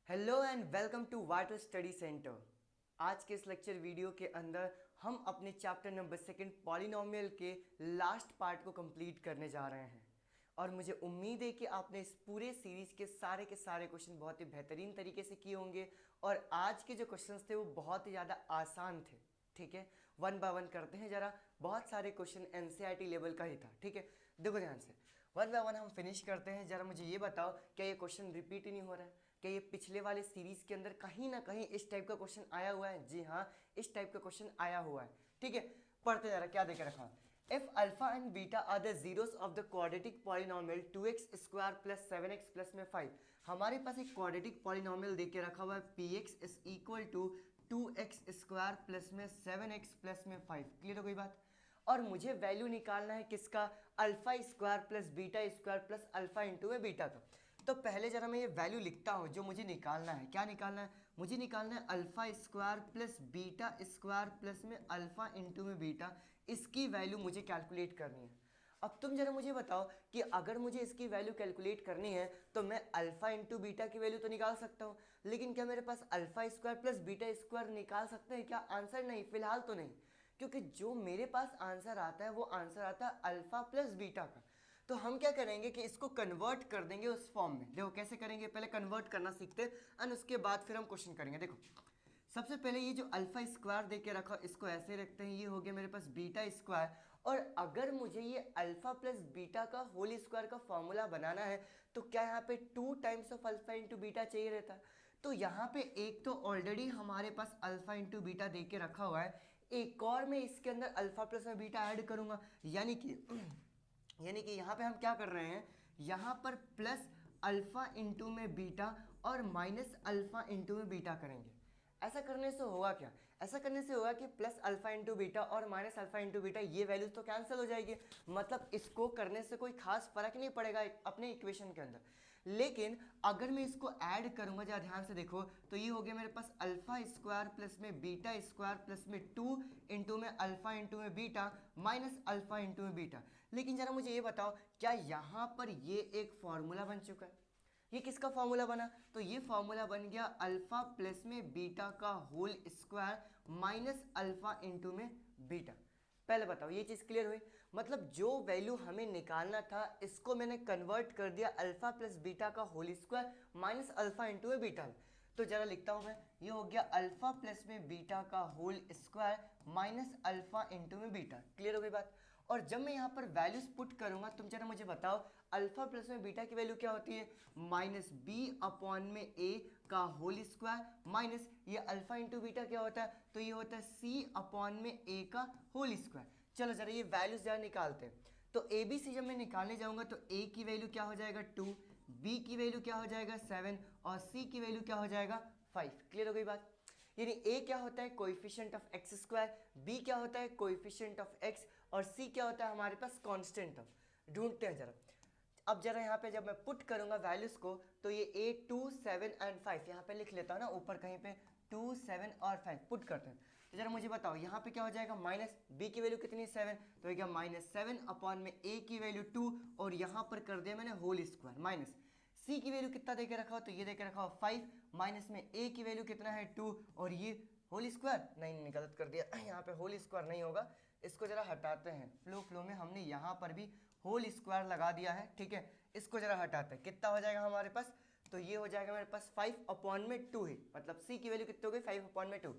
Hello and welcome to water study centre. आज के इस लेक्चर वीडियो के अंदर हम अपने चैप्टर नंबर 2 पॉलिनोमियल के लास्ट पार्ट को कंप्लीट करने जा रहे हैं और मुझे उम्मीद है कि आपने इस पूरे सीरीज के सारे क्वेश्चन बहुत ही बेहतरीन तरीके से किए होंगे और आज के जो क्वेश्चंस थे वो बहुत ही ज़्यादा आसान थे। ठीक है, वन बाय वन करते हैं जरा। बहुत सारे क्वेश्चन एनसीईआरटी लेवल का ही था। ठीक है, देखो ध्यान से, वन बाय वन हम फिनिश करते हैं। जरा मुझे ये बताओ, क्या ये क्वेश्चन रिपीट ही नहीं हो रहा है? क्या ये पिछले वाले सीरीज के अंदर कहीं ना कहीं इस टाइप का क्वेश्चन आया हुआ है? जी हाँ, इस टाइप का क्वेश्चन आया हुआ है। ठीक है, पढ़ते जा रहा, क्या देकर रखा। If alpha and beta are the zeros of the quadratic polynomial 2x² plus 7x plus में 5। हमारे पास एक क्वाड्रेटिक पॉलिनोमियल देके रखा हुआ है px is equal to 2x² plus में 7x प्लस में 5। क्लियर हो गई बात? और मुझे वैल्यू निकालना है किसका? Alpha square plus beta square plus alpha into में बीटा का। तो पहले जरा मैं ये वैल्यू लिखता हूँ जो मुझे निकालना है। क्या निकालना है? मुझे निकालना है alpha square plus beta square plus में अल्फा इंटू में बीटा। इसकी वैल्यू मुझे कैलकुलेट करनी है। अब तुम जरा मुझे बताओ कि अगर मुझे इसकी वैल्यू कैलकुलेट करनी है तो मैं अल्फा इंटू बीटा की वैल्यू तो निकाल सकता हूँ, लेकिन क्या मेरे पास alpha square plus beta square निकाल सकते हैं क्या? आंसर नहीं, फिलहाल तो नहीं, क्योंकि जो मेरे पास आंसर आता है वो आंसर आता है अल्फा प्लस बीटा का। तो हम क्या करेंगे कि इसको कन्वर्ट कर देंगे उस फॉर्म में। देखो कैसे करेंगे, पहले कन्वर्ट करना सीखते हैं एंड उसके बाद फिर हम क्वेश्चन करेंगे। देखो सबसे पहले ये जो अल्फा स्क्वायर दे के रखा इसको ऐसे रखते हैं, ये हो गया मेरे पास बीटा स्क्वायर। और अगर मुझे ये अल्फा प्लस बीटा का होल स्क्वायर का फॉर्मूला बनाना है तो क्या यहाँ पे 2 times of alpha into beta चाहिए रहता? तो यहाँ पे एक तो ऑलरेडी हमारे पास अल्फा इंटू बीटा दे के रखा हुआ है, एक और मैं इसके अंदर अल्फा प्लस में बीटा ऐड करूंगा। यानी कि यहाँ पे हम क्या कर रहे हैं, यहाँ पर प्लस अल्फा इंटू में बीटा और माइनस अल्फा इंटू में बीटा करेंगे। ऐसा करने से होगा क्या? ऐसा करने से होगा कि प्लस अल्फा इंटू बीटा और माइनस अल्फा इंटू बीटा ये वैल्यूज तो कैंसिल हो जाएगी, मतलब इसको करने से कोई खास फर्क नहीं पड़ेगा अपने इक्वेशन के अंदर। लेकिन अगर मैं इसको ऐड करूंगा, जरा ध्यान से देखो, तो ये हो गया मेरे पास अल्फा स्क्वायर प्लस में बीटा स्क्वायर प्लस में 2 इंटू में अल्फा इंटू में बीटा माइनस अल्फा इंटू में बीटा। लेकिन जरा मुझे ये बताओ, क्या यहाँ पर ये एक फॉर्मूला बन चुका है? ये किसका फॉर्मूला बना? तो ये फॉर्मूला बन गया अल्फा प्लस में बीटा का whole square minus alpha into में बीटा। पहले बताओ ये चीज क्लियर हुई? मतलब जो वैल्यू हमें निकालना था इसको मैंने कन्वर्ट कर दिया अल्फा प्लस बीटा का whole square minus alpha into में बीटा। तो जरा लिखता हूं मैं, ये हो गया अल्फा प्लस में बीटा का whole square minus alpha into में बीटा। क्लियर हो गई बात? और जब मैं यहाँ पर वैल्यूज पुट करूंगा, तुम जरा मुझे बताओ अल्फा प्लस में बीटा की वैल्यू क्या होती है? माइनस बी अपॉन में ए का होल स्क्वायर माइनस ये अल्फा इंटू बीटा क्या होता है? तो ये होता है सी अपॉन में ए का होल स्क्वायर। चलो जरा ये वैल्यूज जरा निकालते हैं। तो ए बी सी जब मैं निकालने जाऊंगा तो ए की वैल्यू क्या हो जाएगा 2, बी की वैल्यू क्या हो जाएगा 7 और सी की वैल्यू क्या हो जाएगा 5। क्लियर हो गई बात? यानी a क्या होता है? Coefficient of x square, b क्या होता है? कोएफिशिएंट ऑफ x, और c क्या होता है हमारे पास? Constant of. ढूंढते हैं जरा। अब जरा यहाँ पे जब मैं पुट करूंगा वैल्यूज को तो ये 8 2 7 एंड 5 यहाँ पे लिख लेता हूँ ना, ऊपर कहीं पे 2 7 और 5 पुट करते हैं। तो जरा मुझे बताओ यहाँ पे क्या हो जाएगा? माइनस b की वैल्यू कितनी? 7, तो क्या माइनस 7 अपॉन में a की वैल्यू 2 और यहाँ पर कर दिया मैंने होल स्क्वायर माइनस c की वैल्यू कितना देके रखा हो? तो ये देके रखा हो 5 माइनस में a की वैल्यू कितना है 2 और ये होल स्क्वायर। नहीं गलत कर दिया, यहाँ पे होल स्क्वायर नहीं होगा, इसको जरा हटाते हैं। फ्लो में हमने यहाँ पर भी होल स्क्वायर लगा दिया है। ठीक है, इसको जरा हटाते हैं, कितना हो जाएगा हमारे पास? तो ये हो जाएगा मेरे पास 5 अपॉन में 2 है, मतलब c की वैल्यू कितनी हो गई? 5 अपॉन में 2।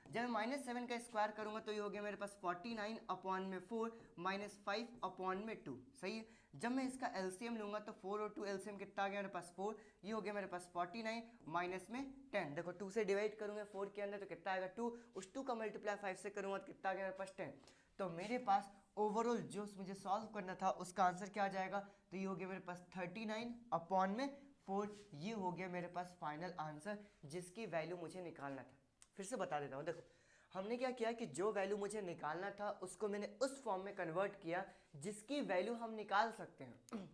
जब मैं माइनस 7 का स्क्वायर करूंगा तो ये हो गया मेरे पास 49 अपॉन में 4 माइनस 5 अपॉन में 2। सही है। जब मैं इसका एलसीएम लूंगा तो 4 और 2 एलसीएम कितना आ गया मेरे पास? 4। ये हो गया मेरे पास 49 माइनस में 10। देखो 2 से डिवाइड करूंगा 4 के अंदर तो कितना आएगा 2, उस 2 का मल्टीप्लाई 5 से करूंगा तो कितना आ गया मेरे पास 10। तो मेरे पास ओवरऑल जो मुझे सॉल्व करना था उसका आंसर क्या आ जाएगा? तो ये हो गया मेरे पास 39 अपॉन में 4। ये हो गया मेरे पास फाइनल आंसर जिसकी वैल्यू मुझे निकालना था। फिर से बता देता हूँ, देखो हमने क्या किया कि जो वैल्यू मुझे निकालना था उसको मैंने उस फॉर्म में कन्वर्ट किया जिसकी वैल्यू हम निकाल सकते हैं।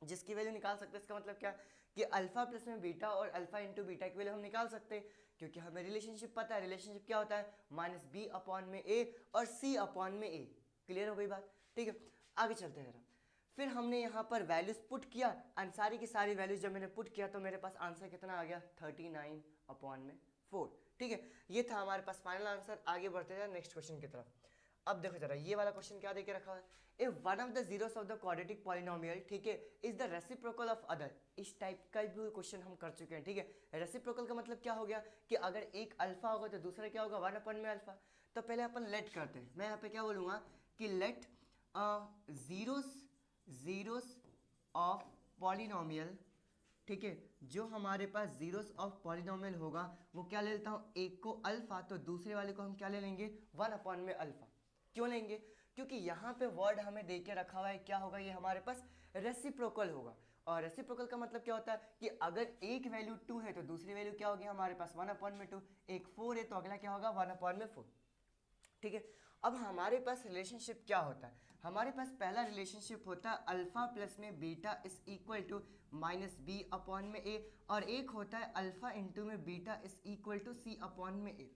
जिसकी वैल्यू निकाल सकते हैं इसका मतलब क्या कि अल्फा प्लस में बीटा और अल्फा इंटू बीटा की वैल्यू हम निकाल सकते हैं, क्योंकि हमें रिलेशनशिप पता है। रिलेशनशिप क्या होता है? माइनस बी अपॉन में ए और सी अपॉन में ए। क्लियर हो गई बात? ठीक है, आगे चलते हैं जरा। फिर हमने यहाँ पर वैल्यूज पुट किया एंड सारी की सारी वैल्यूज जब मैंने पुट किया तो मेरे पास आंसर कितना आ गया 39/4। ठीक है, ये था हमारे पास फाइनल आंसर। आगे बढ़ते जाए नेक्स्ट क्वेश्चन की तरफ। अब देखो जरा ये वाला क्वेश्चन क्या देके रखा है, if one of the zeros of the quadratic polynomial, ठीक है, is the reciprocal of other. इस टाइप का भी क्वेश्चन हम कर चुके हैं। ठीक है, रेसिप्रोकल का मतलब क्या हो गया कि अगर एक अल्फा होगा तो दूसरा क्या होगा 1 में अल्फा। तो पहले अपन लेट करते हैं। मैं यहाँ पे क्या बोलूँगा कि लेट जीरोस ऑफ पॉलिनोमियल, ठीक है, जो हमारे पास जीरोस ऑफ पॉलिनोमियल होगा वो क्या ले लेता हूँ, एक को अल्फा तो दूसरे वाले को हम क्या ले लेंगे 1 में अल्फा। क्यों लेंगे, क्योंकि यहाँ पे वर्ड हमें दे के रखा हुआ है, क्या होगा ये हमारे पास रेसिप्रोकल होगा। और रेसिप्रोकल का मतलब क्या होता है कि अगर एक वैल्यू 2 है तो दूसरी वैल्यू क्या होगी हमारे पास 1/2, एक 4 है तो अगला क्या होगा 1/4। ठीक है, अब हमारे पास रिलेशनशिप क्या होता है, हमारे पास पहला रिलेशनशिप होता है अल्फा प्लस में beta is equal to -b/a, और एक होता है अल्फा इंटू में beta is equal to c/a।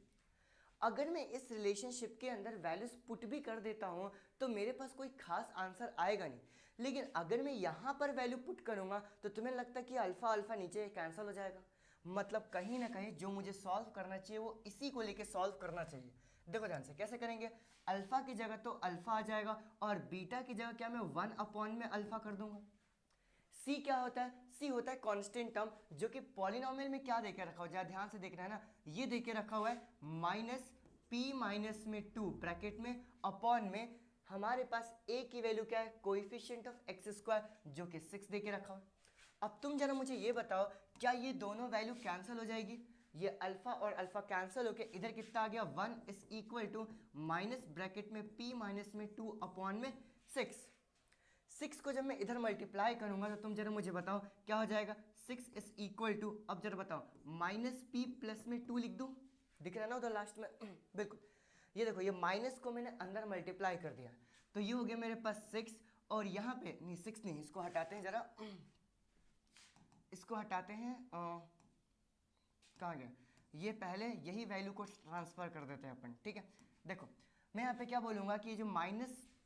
अगर मैं इस रिलेशनशिप के अंदर वैल्यूज पुट भी कर देता हूँ तो मेरे पास कोई खास आंसर आएगा नहीं, लेकिन अगर मैं यहाँ पर वैल्यू पुट करूँगा तो तुम्हें लगता है कि अल्फा अल्फा नीचे कैंसिल हो जाएगा। मतलब कहीं ना कहीं जो मुझे सॉल्व करना चाहिए वो इसी को लेके सॉल्व करना चाहिए। देखो ध्यान से कैसे करेंगे, अल्फा की जगह तो अल्फा आ जाएगा और बीटा की जगह क्या मैं 1 में अल्फा कर दूंगा। सी क्या होता है, सी होता है कांस्टेंट टर्म, जो कि पॉलिनोमियल में क्या देके रखा हुआ है, ध्यान से देखना है ना, ये देके रखा हुआ है -p-2 ब्रैकेट में अपॉन में हमारे पास a की वैल्यू क्या है, कोएफिशिएंट ऑफ x², जो कि 6 देके रखा हुआ है। अब तुम जरा मुझे ये बताओ क्या ये दोनों वैल्यू कैंसिल हो जाएगी, ये अल्फा और अल्फा कैंसिल होके इधर कितना आ गया 1 is equal to minus bracket में p-2 अपॉन में 6 को जब मैं इधर मल्टीप्लाई करूंगा तो तुम जरा मुझे बताओ क्या हो जाएगा, 6 इज इक्वल टू, अब जरा बताओ -p प्लस में 2 लिख दूं, दिख रहा है ना उधर लास्ट में बिल्कुल। ये देखो ये माइनस को मैंने अंदर मल्टीप्लाई कर दिया तो ये हो गया मेरे पास 6, और यहाँ पे नहीं 6 नहीं, इसको हटाते हैं जरा, इसको हटाते हैं, कहाँ गया ये, पहले यही वैल्यू को ट्रांसफर कर देते हैं अपन। ठीक है, देखो मैं यहाँ पे क्या बोलूँगा कि जो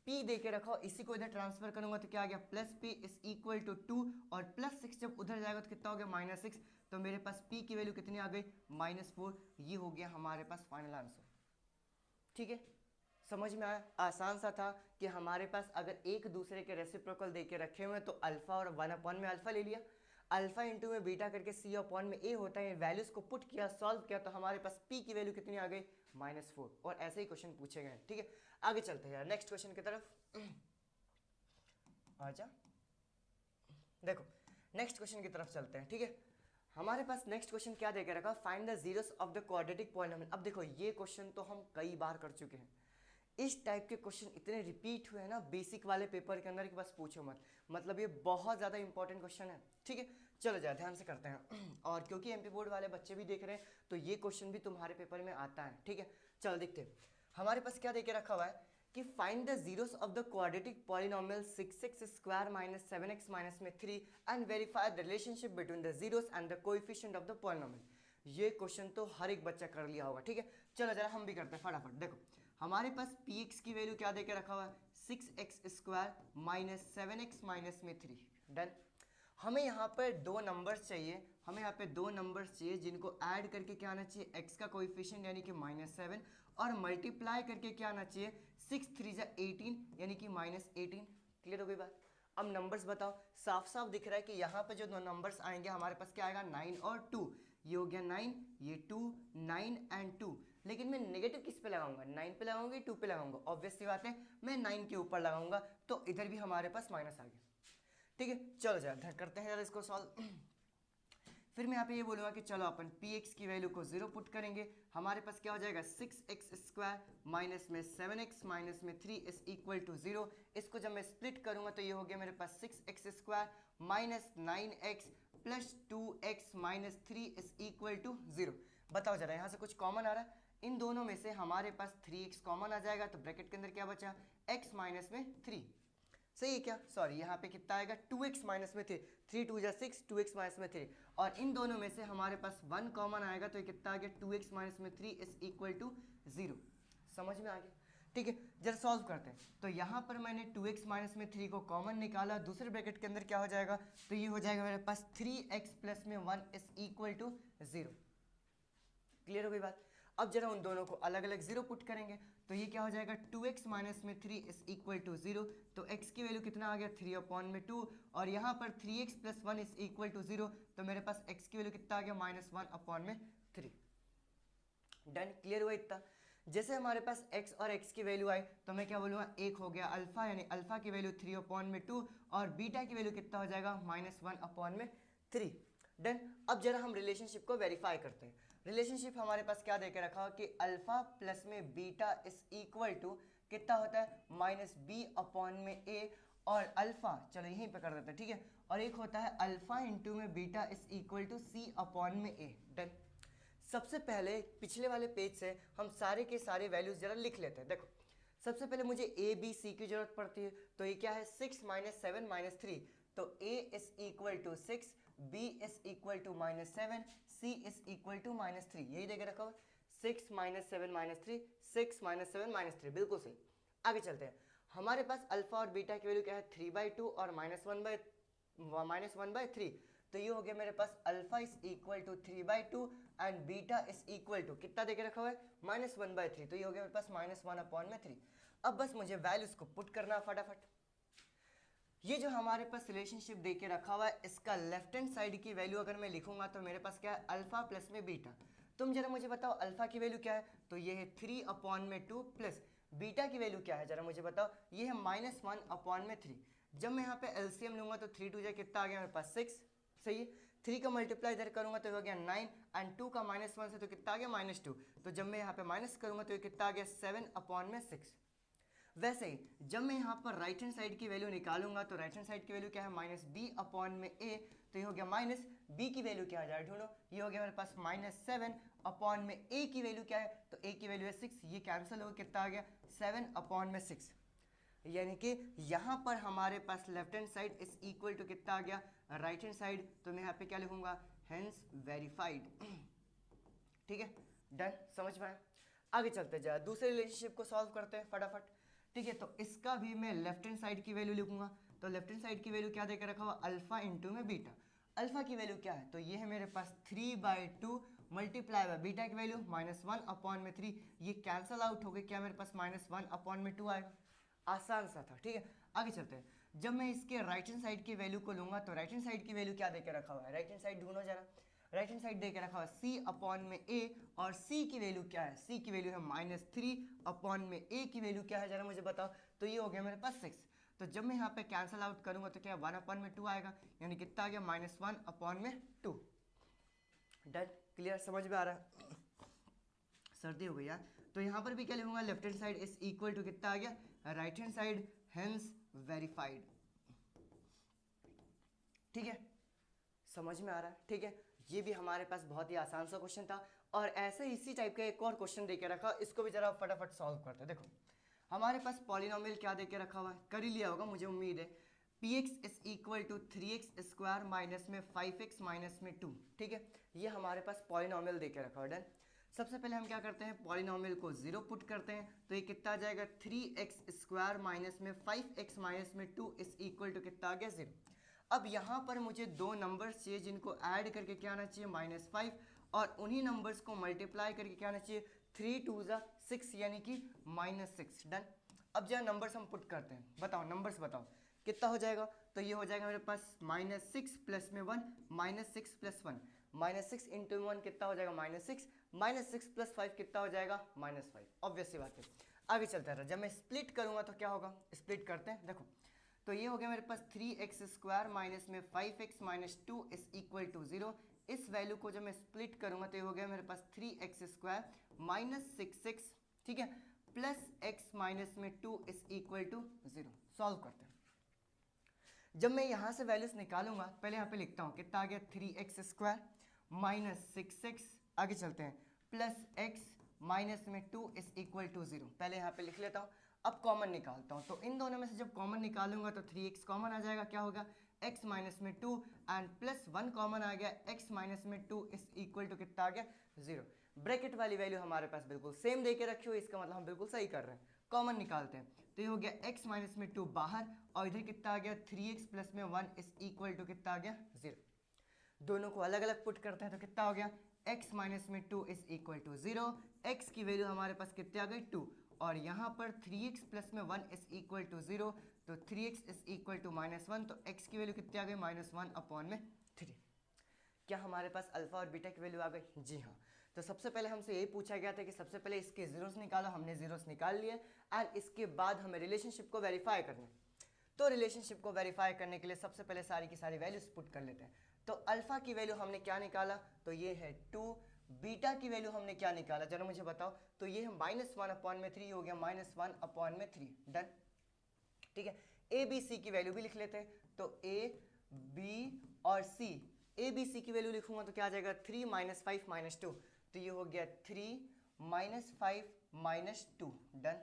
-p दे के रखा हो इसी को इधर ट्रांसफर करूंगा तो क्या आ गया +p इज इक्वल टू 2, और +6 जब उधर जाएगा तो कितना हो गया -6, तो मेरे पास p की वैल्यू कितनी आ गई -4। ये हो गया हमारे पास फाइनल आंसर। ठीक है, समझ में आया, आसान सा था कि हमारे पास अगर एक दूसरे के रेसिप्रोकल दे के रखे हुए तो अल्फा और 1 में अल्फा ले लिया, अल्फा इंटू में बीटा करके c/a होता है, वैल्यूज को पुट किया सॉल्व किया तो हमारे पास p की वैल्यू कितनी आ गई -4, और ऐसे ही क्वेश्चन पूछे गए। ठीक है, आगे चलते हैं नेक्स्ट क्वेश्चन की तरफ। आजा, देखो नेक्स्ट क्वेश्चन की तरफ चलते हैं। ठीक है, हमारे पास नेक्स्ट क्वेश्चन क्या देकर रखा, find the zeros of the quadratic polynomial. अब देखो ये क्वेश्चन तो हम कई बार कर चुके हैं, इस टाइप के क्वेश्चन इतने रिपीट हुए हैं ना बेसिक वाले पेपर के अंदर कि बस पूछो मत, मतलब ये बहुत ज़्यादा इंपॉर्टेंट क्वेश्चन है। ठीक है, चलो जाए ध्यान से करते हैं, और क्योंकि एमपी बोर्ड वाले बच्चे भी देख रहे हैं तो ये क्वेश्चन भी तुम्हारे पेपर में आता है। ठीक है, चलो देखते हैं हमारे पास क्या देके रखा हुआ है कि find the zeros of the quadratic polynomial 6x² - 7x - 3 and verify the relationship between the zeros and the coefficient of the polynomial. ये क्वेश्चन तो हर एक बच्चा कर लिया होगा। ठीक है, चलो जरा हम भी करते हैं फटाफट। देखो हमारे पास px की वैल्यू क्या देके रखा हुआ है 6x² - 7x - 3। डन। हमें यहाँ पर दो नंबर्स चाहिए, हमें यहाँ पे दो नंबर्स चाहिए जिनको ऐड करके क्या आना चाहिए, x का कोएफिशिएंट यानी कि -7, और मल्टीप्लाई करके क्या आना चाहिए 6 3 जा 18 यानी कि -18। क्लियर हो गई बात। अब नंबर्स बताओ, साफ साफ दिख रहा है कि यहाँ पे जो दो नंबर्स आएंगे हमारे पास क्या आएगा 9 और 2। ये हो गया 9, ये 2, 9 एंड 2। लेकिन मैं नेगेटिव किस पे लगाऊंगा, 9 पे लगाऊंगा, 2 पे लगाऊंगा, ऑब्वियस सी बात है मैं 9 के ऊपर लगाऊंगा तो इधर भी हमारे पास माइनस आ गया। ठीक है, चलो जरा करते हैं जरा इसको सॉल्व। फिर मैं यहाँ पे ये बोलूँगा कि चलो अपन px की वैल्यू को 0 पुट करेंगे, हमारे पास क्या हो जाएगा 6x² माइनस में 7x माइनस में 3 इज इक्वल टू 0। इसको जब मैं स्प्लिट करूँगा तो ये हो गया मेरे पास 6x² minus 9x plus 2x minus 3 is equal to 0। बताओ जरा यहाँ से कुछ कॉमन आ रहा है, इन दोनों में से हमारे पास 3x कॉमन आ जाएगा तो ब्रैकेट के अंदर क्या बचा x माइनस में 3। सही है क्या, सॉरी यहाँ पे कितना आएगा 2x माइनस में 3, 3 2 जा 6, 2x माइनस में 3, और इन दोनों में से हमारे पास 1 कॉमन आएगा तो ये कितना आ गया 2x माइनस में 3 इज इक्वल टू 0। समझ में आ गया। ठीक है, जरा सॉल्व करते हैं। तो यहाँ पर मैंने 2x माइनस में 3 को कॉमन निकाला, दूसरे ब्रैकेट के अंदर क्या हो जाएगा, तो ये हो जाएगा मेरे पास 3x प्लस में 1 इज इक्वल टू 0। क्लियर हो गई बात। अब जरा उन दोनों को अलग अलग 0 पुट करेंगे, तो ये क्या हो जाएगा, 2x माइनस में 3 इज इक्वल टू 0। तो x की वैल्यू कितना आ गया, 3 अपॉन में 2, और यहाँ पर 3x plus 1 is equal to 0, तो मेरे पास x की वैल्यू कितना आ गया, -1 अपॉन में 3। डन, क्लियर हुआ इतना। जैसे हमारे पास x और x की वैल्यू आई, तो मैं क्या बोलूँगा, एक हो गया अल्फा, यानी अल्फा की वैल्यू 3 अपॉन में 2, और बीटा की वैल्यू कितना हो जाएगा, -1 अपॉन में 3। डन। अब जरा हम रिलेशनशिप को वेरीफाई करते हैं। रिलेशनशिप हमारे पास क्या देके रखा हो कि अल्फा प्लस में बीटा इज इक्वल टू कितना होता है, -b अपॉन में a, और अल्फा चलो यहीं पे कर देते हैं, ठीक है, और एक होता है अल्फा इंटू में beta is equal to c upon में a। डन। सबसे पहले पिछले वाले पेज से हम सारे के सारे वैल्यूज जरा लिख लेते हैं। देखो, सबसे पहले मुझे a b c की जरूरत पड़ती है, तो ये क्या है, 6 - 7 - 3, तो a is equal to 6, b is equal to -7, c is equal to -3। यही देके रखा हुआ, 6 - 7 - 3, 6 - 7 - 3, बिल्कुल सही। आगे चलते हैं। हमारे पास अल्फा और बीटा की वैल्यू क्या है, 3/2 और -1/3, तो ये हो गया मेरे पास alpha is equal to 3/2 and beta is equal to कितना देके रखा हुआ है, -1/3, तो ये हो गया मेरे पास -1 अपॉन में 3। अब बस मुझे वैल्यूज को पुट करना फटाफट। ये जो हमारे पास रिलेशनशिप देके रखा हुआ है, इसका लेफ्ट हैंड साइड की वैल्यू अगर मैं लिखूंगा तो मेरे पास क्या है, अल्फा प्लस में बीटा। तुम जरा मुझे बताओ अल्फा की वैल्यू क्या है, तो ये है 3 अपॉन में 2, प्लस बीटा की वैल्यू क्या है, जरा मुझे बताओ, ये है -1 अपॉन में 3। जब मैं यहाँ पे एलसीएम लूंगा तो 3 2 जा कितना आ गया मेरे पास, 6, सही है। 3 का मल्टीप्लाई इधर करूंगा तो हो गया 9, एंड 2 का -1 से तो कितना आ गया, -2, तो जब मैं यहाँ पे माइनस करूंगा तो ये कितना आ गया, 7 अपॉन में 6। वैसे ही जब मैं यहाँ पर राइट हैंड साइड की वैल्यू निकालूंगा तो राइट हैंड साइड की वैल्यू क्या है, -b अपॉन में a, तो ये हो गया -b की वैल्यू क्या आ जाए ढूंढो, ये हो गया मेरे पास -7 अपॉन में a की वैल्यू क्या है, तो a की वैल्यू है 6, ये कैंसिल हो कितना आ गया, 7 अपॉन में 6। यानी कि यहाँ पर हमारे पास left hand side is equal to कितना आ गया, राइट हैंड साइड, तो मैं यहाँ पे क्या लिखूंगा, हेंस वेरीफाइड। ठीक है, डन, समझ में आया। आगे चलते जाए, दूसरे रिलेशनशिप को सॉल्व करते हैं फटाफट। ठीक है, तो इसका भी मैं लेफ्ट हैंड साइड की वैल्यू लिखूंगा, तो लेफ्ट हैंड साइड की वैल्यू क्या देकर रखा हुआ, अल्फा इंटू में बीटा। अल्फा की वैल्यू क्या है, तो ये है मेरे पास 3/2 मल्टीप्लाई बाय बीटा की वैल्यू -1 अपॉन में 3, ये कैंसल आउट हो गए, क्या मेरे पास -1 अपॉन में 2 आएगा। आसान सा था, ठीक है। आगे चलते हैं। जब मैं इसके राइट हैंड साइड की वैल्यू को लूंगा तो राइट हैंड साइड की वैल्यू क्या देकर रखा हुआ है, राइट हैंड साइड ढूंढो जरा। राइट हैंड साइड देकर रखा हुआ c अपॉन में a, और c की वैल्यू क्या है, c की वैल्यू है -3 अपॉन में a की वैल्यू क्या है, जरा मुझे बताओ, तो ये हो गया मेरे पास 6। तो जब मैं यहाँ पे कैंसल आउट करूंगा तो क्या 1 अपॉन में 2 आएगा, यानी कितना आ गया, -1 अपॉन में 2। डन, क्लियर, समझ में आ रहा है। सर्दी हो गई यार। तो यहाँ पर भी क्या लिखूंगा, left hand side is equal to कितना आ गया, right hand side, hence verified. ठीक है, समझ में आ रहा है, ठीक है। ये भी हमारे पास बहुत ही आसान सा क्वेश्चन था, और ऐसे इसी टाइप का एक और क्वेश्चन देके रखा, इसको भी जरा फटाफट सॉल्व करते हैं। देखो, हमारे पास पॉलिनोमियल क्या देके रखा हुआ है, कर ही लिया होगा मुझे उम्मीद है, px is equal to 3x square minus में 5x माइनस में 2। ठीक है, ये हमारे पास पॉलिनोमियल देके रखा हुआ है। डन। सबसे पहले हम क्या करते हैं, पॉलिनोमियल को 0 पुट करते हैं, तो ये कितना आ जाएगा, 3x स्क्वायर माइनस में 5x माइनस में 2 इज इक्वल टू कितना आ गया, 0। अब यहाँ पर मुझे दो नंबर्स चाहिए जिनको ऐड करके क्या आना चाहिए, -5, और उन्हीं नंबर्स को मल्टीप्लाई करके क्या आना चाहिए, 3 2 6, यानी कि -6। डन। अब जरा नंबर्स हम पुट करते हैं, बताओ नंबर्स बताओ कितना हो जाएगा, तो ये हो जाएगा मेरे पास -6 प्लस में 1, -6 प्लस 1, -6 इंटू 1 कितना हो जाएगा, -6, -6 प्लस 5 कितना हो जाएगा, -5। ऑब्वियस सी बात है। आगे चलता है, जब मैं स्प्लिट करूंगा तो क्या होगा, स्प्लिट करते हैं। देखो, तो ये हो गया मेरे पास 3x स्क्वायर माइनस में 5x minus 2 is equal to 0। इस वैल्यू को जब मैं स्प्लिट करूंगा तो ये हो गया मेरे पास 3x स्क्वायर माइनस 6x, ठीक है, प्लस x माइनस में 2 इज इक्वल टू 0। सॉल्व करते हैं। जब मैं यहाँ से वैल्यूज निकालूंगा, पहले यहाँ पे लिखता हूँ, कितना आ गया, 3x स्क्वायर माइनस 6x, आगे चलते हैं, प्लस x माइनस में 2 इज इक्वल टू 0। पहले यहाँ पे लिख लेता हूँ। अब कॉमन निकालता हूँ, तो इन दोनों में से जब कॉमन निकालूंगा तो 3x कॉमन आ जाएगा, क्या होगा, x माइनस में 2, एंड प्लस 1 कॉमन आ गया, x माइनस में 2 इज इक्वल टू कितना आ गया, 0। ब्रैकेट वाली वैल्यू हमारे पास बिल्कुल सेम दे के रखी हुई, इसका मतलब हम बिल्कुल सही कर रहे हैं। कॉमन निकालते हैं, तो ये हो गया x माइनस में 2 बाहर, और इधर कितना आ गया 3x प्लस में 1 इज इक्वल टू कितना आ गया 0। दोनों को अलग अलग पुट करते हैं तो कितना हो गया x माइनस में 2 इज इक्वल टू 0, x की वैल्यू हमारे पास कितने आ गई 2, और यहाँ पर 3x प्लस में 1 इज इक्वल टू 0, तो 3x इज इक्वल टू -1, तो x की वैल्यू कितनी आ गई -1 अपॉन में 3। क्या हमारे पास अल्फा और बीटा की वैल्यू आ गई? जी हाँ। तो सबसे पहले हमसे यही पूछा गया था कि सबसे पहले इसके जीरोस निकालो, हमने जीरोस निकाल लिए, एंड इसके बाद हमें रिलेशनशिप को वेरीफाई करना है। तो रिलेशनशिप को वेरीफाई करने के लिए सबसे पहले सारी की सारी वैल्यूज पुट कर लेते हैं। तो अल्फा की वैल्यू हमने क्या निकाला, तो ये है 2, बीटा की वैल्यू हमने क्या निकाला जरा मुझे बताओ, तो ये है -1 अपॉन में 3, हो गया -1 अपॉन में 3, डन। ठीक है, ए बी सी की वैल्यू भी लिख लेते हैं, तो ए बी और सी, ए बी सी की वैल्यू लिखूंगा तो क्या आ जाएगा 3 -5 -2, तो ये हो गया 3 -5 -2, डन।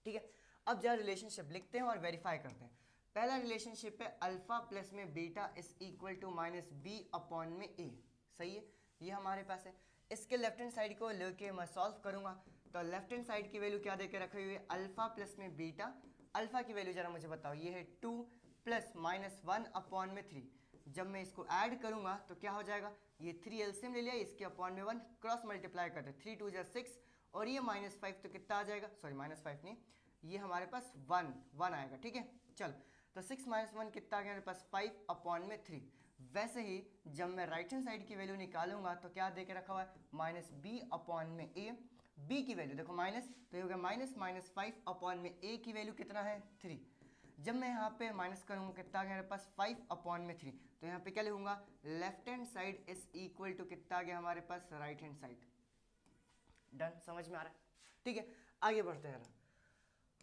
ठीक है, अब जरा रिलेशनशिप लिखते हैं और वेरीफाई करते हैं। पहला रिलेशनशिप है अल्फा प्लस में beta is equal to -b upon में a, सही है, ये हमारे पास है। इसके लेफ्ट हैंड साइड को लेके मैं सॉल्व करूंगा, तो लेफ्ट हैंड साइड की वैल्यू क्या देके रखी हुई है अल्फा प्लस में बीटा, अल्फा की वैल्यू जरा मुझे बताओ, ये है 2 प्लस -1 अपॉन में 3, जब मैं इसको ऐड करूंगा तो क्या हो जाएगा, ये 3 एलसीएम ले लिया, इसके अपॉन में 1 क्रॉस मल्टीप्लाई करते, 3 2 6, और ये -5 तो कितना आ जाएगा, सॉरी -5 नहीं, ये हमारे पास 1 आएगा। ठीक है, चलो, तो 6 - 1 कितना आ गया मेरे पास 5 अपॉन में 3। वैसे ही जब मैं राइट हैंड साइड की वैल्यू निकालूंगा तो क्या दे के रखा हुआ है -b अपॉन में a, b की वैल्यू देखो माइनस, तो ये हो गया -5 अपॉन में a की वैल्यू कितना है 3। जब मैं यहाँ पे माइनस करूँगा कितना आ गया मेरे पास 5 अपॉन में 3, तो यहाँ पे क्या लिखूंगा left hand side is equal to कितना आ गया हमारे पास राइट हैंड साइड, डन, समझ में आ रहा है? ठीक है, आगे बढ़ते हैं।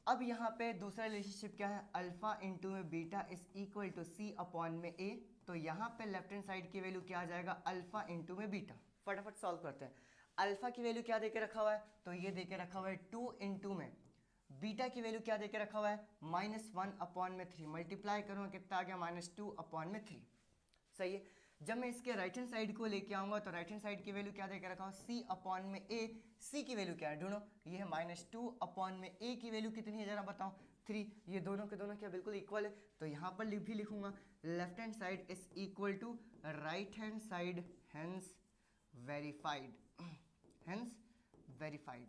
अब यहाँ पे दूसरा रिलेशनशिप क्या है, अल्फा इंटू में beta is equal to C upon में ए, तो यहाँ पे लेफ्ट हैंड साइड की वैल्यू क्या आ जाएगा अल्फा इंटू में बीटा। फटाफट सॉल्व करते हैं। अल्फा की वैल्यू क्या देके रखा हुआ है, तो ये देके रखा हुआ है 2 इंटू में, बीटा की वैल्यू क्या देके रखा हुआ है -1 अपॉन में 3, मल्टीप्लाई करूँगा कितना आ गया -2 अपॉन में 3, सही है। जब मैं इसके राइट हैंड साइड को लेके आऊंगा तो राइट हैंड साइड की वैल्यू क्या देकर रखा हूँ सी अपॉन में ए, सी की वैल्यू क्या है ढूंढो, ये है -2 अपॉन में ए की वैल्यू कितनी है जरा बताओ 3, ये दोनों के दोनों क्या बिल्कुल इक्वल है, तो यहाँ पर भी लिखूंगा left hand side is equal to right hand side, hence verified, hence verified.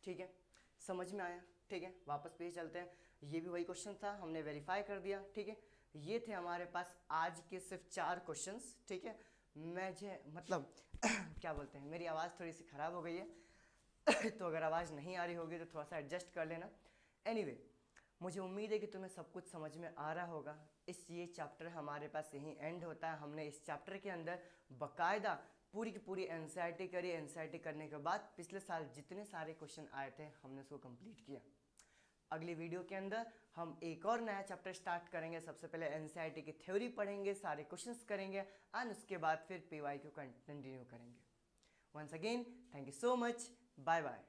ठीक है, समझ में आया? ठीक है, वापस पेज चलते हैं, ये भी वही क्वेश्चन था, हमने वेरीफाई कर दिया। ठीक है, ये थे हमारे पास आज के सिर्फ 4 क्वेश्चंस। ठीक है, मुझे मतलब क्या बोलते हैं, मेरी आवाज़ थोड़ी सी ख़राब हो गई है तो अगर आवाज़ नहीं आ रही होगी तो थोड़ा सा एडजस्ट कर लेना। एनीवे, मुझे उम्मीद है कि तुम्हें सब कुछ समझ में आ रहा होगा। ये चैप्टर हमारे पास यहीं एंड होता है। हमने इस चैप्टर के अंदर बाकायदा पूरी की पूरी एनसीईआरटी करी। एनसीईआरटी करने के बाद पिछले साल जितने सारे क्वेश्चन आए थे हमने उसको कंप्लीट किया। अगली वीडियो के अंदर हम एक और नया चैप्टर स्टार्ट करेंगे। सबसे पहले एनसीईआरटी की थ्योरी पढ़ेंगे, सारे क्वेश्चंस करेंगे, एंड उसके बाद फिर पीवाई को कंटिन्यू करेंगे। Once again thank you so much, bye bye.